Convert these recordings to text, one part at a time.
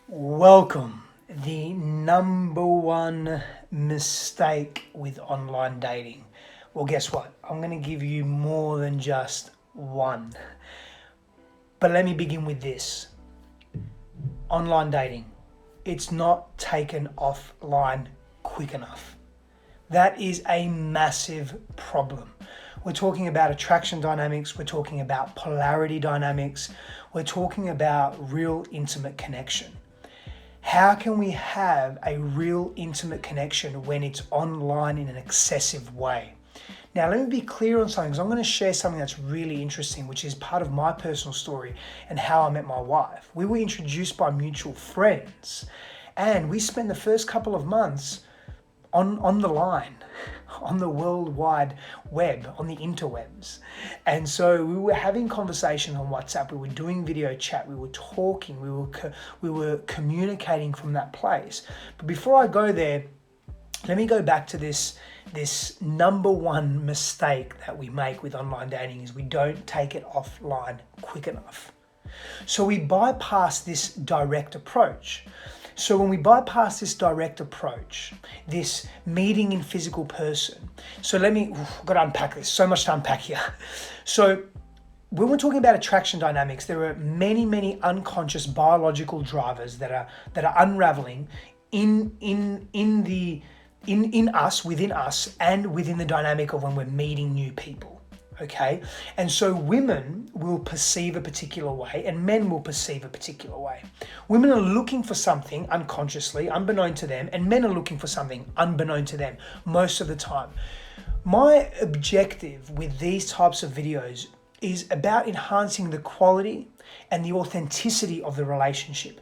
Welcome. The number one mistake with online dating. Well, guess what? I'm going to give you more than just one. But let me begin with this. Online dating. It's not taken offline quick enough. That is a massive problem. We're talking about attraction dynamics, we're talking about polarity dynamics, we're talking about real intimate connection. How can we have a real intimate connection when it's online in an excessive way? Now, let me be clear on something, because I'm going to share something that's really interesting, which is part of my personal story and how I met my wife. We were introduced by mutual friends, and we spent the first couple of months on the line, on the world wide web, on the interwebs. And so we were having conversation on WhatsApp, we were doing video chat, we were talking, we were communicating from that place. But before I go there, let me go back to this number one mistake that we make with online dating is we don't take it offline quick enough. So we bypass this direct approach. So when we bypass this direct approach, this meeting in physical person, so I've got to unpack this, so much to unpack here. So when we're talking about attraction dynamics, there are many, many unconscious biological drivers that are unraveling in us, within us, and within the dynamic of when we're meeting new people. Okay, and so women will perceive a particular way and men will perceive a particular way. Women are looking for something unconsciously, unbeknown to them, and men are looking for something unbeknown to them most of the time. My objective with these types of videos is about enhancing the quality and the authenticity of the relationship.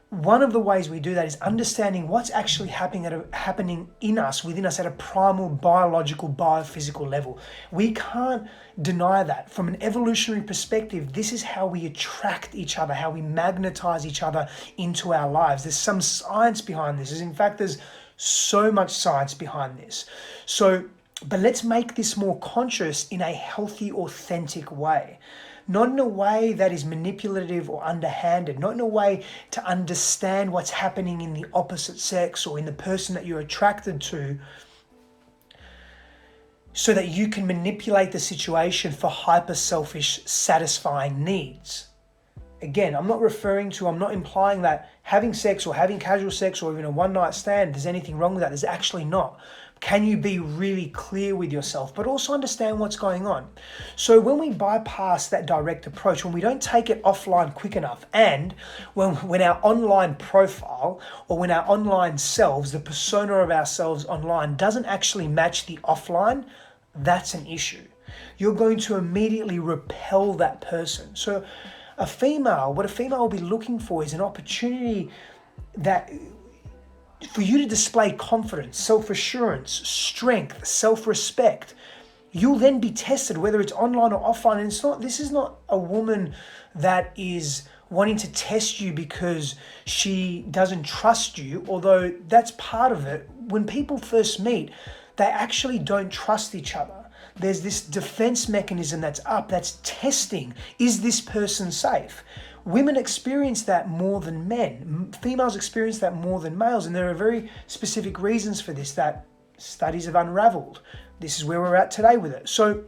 One of the ways we do that is understanding what's actually happening in us, within us at a primal, biological, biophysical level. We can't deny that. From an evolutionary perspective, this is how we attract each other, how we magnetize each other into our lives. There's some science behind this. In fact, there's so much science behind this. But let's make this more conscious in a healthy, authentic way. Not in a way that is manipulative or underhanded, not in a way to understand what's happening in the opposite sex or in the person that you're attracted to, so that you can manipulate the situation for hyper selfish, satisfying needs. Again, I'm not implying that having sex or having casual sex or even a one night stand, there's anything wrong with that. There's actually not. Can you be really clear with yourself, but also understand what's going on? So when we bypass that direct approach, when we don't take it offline quick enough, and when our online profile or when our online selves, the persona of ourselves online doesn't actually match the offline, that's an issue. You're going to immediately repel that person. So what a female will be looking for is an opportunity for you to display confidence, self-assurance, strength, self-respect. You'll then be tested, whether it's online or offline. And this is not a woman that is wanting to test you because she doesn't trust you, although that's part of it. When people first meet, they actually don't trust each other. There's this defense mechanism that's testing, is this person safe? Women experience that more than men. Females experience that more than males, and there are very specific reasons for this that studies have unraveled. This is where we're at today with it. So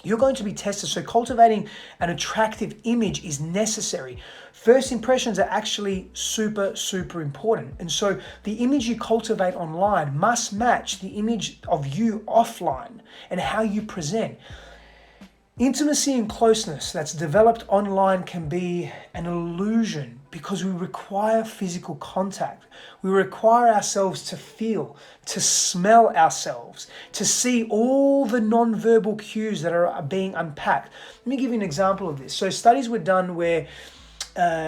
you're going to be tested. So cultivating an attractive image is necessary. First impressions are actually super, super important. And so the image you cultivate online must match the image of you offline and how you present. Intimacy and closeness that's developed online can be an illusion because we require physical contact. We require ourselves to feel, to smell ourselves, to see all the non-verbal cues that are being unpacked. Let me give you an example of this. So studies were done where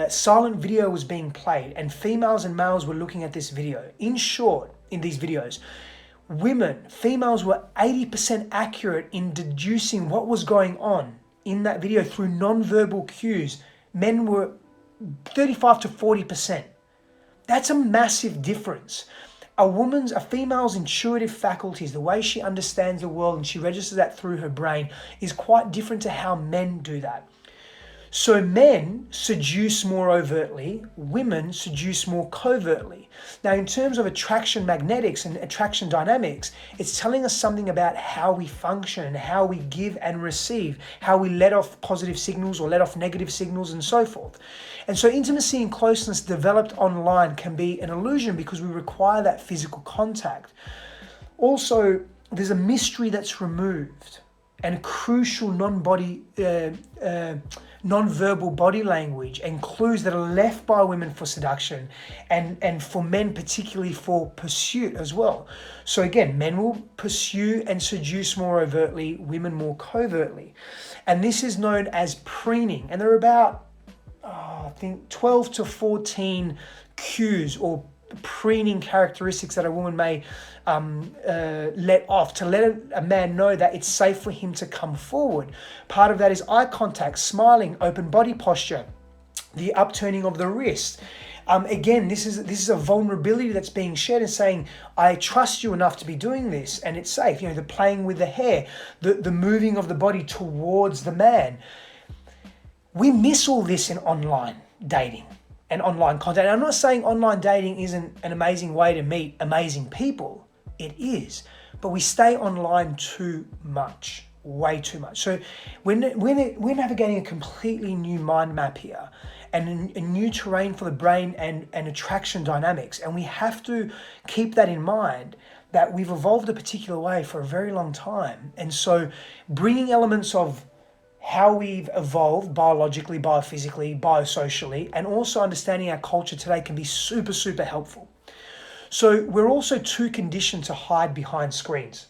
silent video was being played and females and males were looking at this video. In short, in these videos, females were 80% accurate in deducing what was going on in that video through non-verbal cues. Men were 35 to 40%. That's a massive difference. A female's intuitive faculties, the way she understands the world and she registers that through her brain, is quite different to how men do that. So men seduce more overtly, women seduce more covertly. Now, in terms of attraction magnetics and attraction dynamics, it's telling us something about how we function, how we give and receive, how we let off positive signals or let off negative signals and so forth. And so intimacy and closeness developed online can be an illusion because we require that physical contact. Also, there's a mystery that's removed and crucial non-verbal body language and clues that are left by women for seduction and for men particularly for pursuit as well. So again, men will pursue and seduce more overtly, women more covertly. And this is known as preening. And there are about, I think, 12 to 14 cues or preening characteristics that a woman may let off to let a man know that it's safe for him to come forward. Part of that is eye contact, smiling, open body posture, the upturning of the wrist. Again, this is a vulnerability that's being shared and saying, I trust you enough to be doing this and it's safe. You know, the playing with the hair, the moving of the body towards the man. We miss all this in online dating and online content. I'm not saying online dating isn't an amazing way to meet amazing people. It is. But we stay online too much, way too much. So we're navigating a completely new mind map here and a new terrain for the brain and attraction dynamics. And we have to keep that in mind, that we've evolved a particular way for a very long time. And so bringing elements of how we've evolved biologically, biophysically, biosocially, and also understanding our culture today can be super, super helpful. So we're also too conditioned to hide behind screens.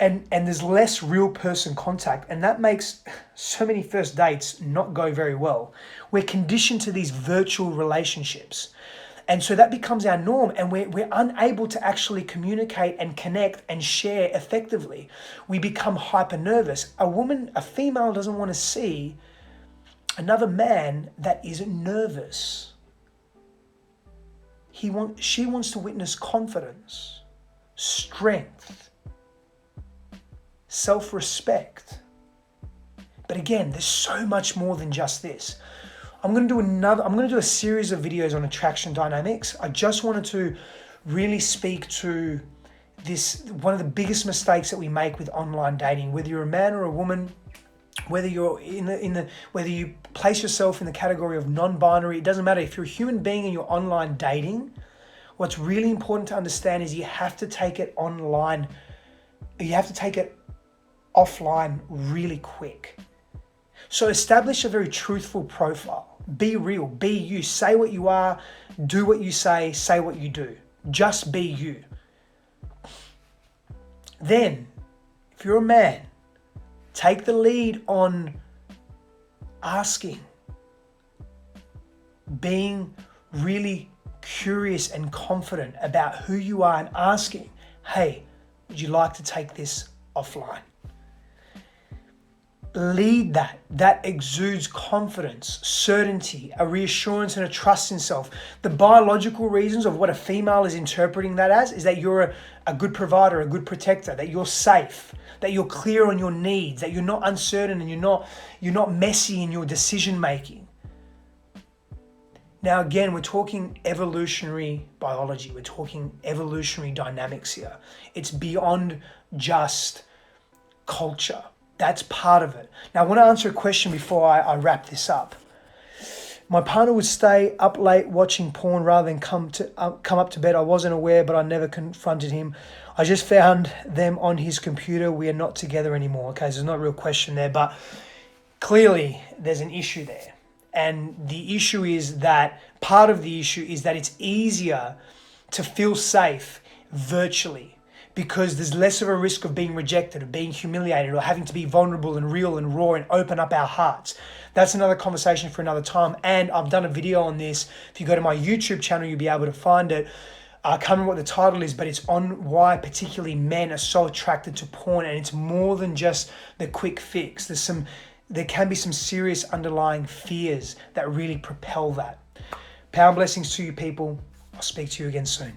And there's less real person contact, and that makes so many first dates not go very well. We're conditioned to these virtual relationships. And so that becomes our norm, and we're unable to actually communicate and connect and share effectively. We become hyper nervous. A female doesn't want to see another man that is nervous. She wants to witness confidence, strength, self-respect. But again, there's so much more than just this. I'm going to do a series of videos on attraction dynamics. I just wanted to really speak to this, one of the biggest mistakes that we make with online dating, whether you're a man or a woman, whether you're whether you place yourself in the category of non-binary, it doesn't matter. If you're a human being and you're online dating, what's really important to understand is you have to take it online. You have to take it offline really quick. So establish a very truthful profile. Be real, be you, say what you are, do what you say what you do. Just be you. Then, if you're a man, take the lead on asking, being really curious and confident about who you are and asking, hey, would you like to take this offline? Lead that exudes confidence, certainty, a reassurance and a trust in self. The biological reasons of what a female is interpreting that as is that you're a good provider, a good protector, that you're safe, that you're clear on your needs, that you're not uncertain and you're not messy in your decision making. Now again, we're talking evolutionary biology, we're talking evolutionary dynamics here. It's beyond just culture. That's part of it. Now, I want to answer a question before I wrap this up. My partner would stay up late watching porn rather than come up to bed. I wasn't aware, but I never confronted him. I just found them on his computer. We are not together anymore. Okay, so there's not a real question there, but clearly there's an issue there. And the issue is that, part of the issue is that it's easier to feel safe virtually, because there's less of a risk of being rejected, of being humiliated, or having to be vulnerable and real and raw and open up our hearts. That's another conversation for another time. And I've done a video on this. If you go to my YouTube channel, you'll be able to find it. I can't remember what the title is, but it's on why particularly men are so attracted to porn. And it's more than just the quick fix. There can be some serious underlying fears that really propel that. Power and blessings to you people. I'll speak to you again soon.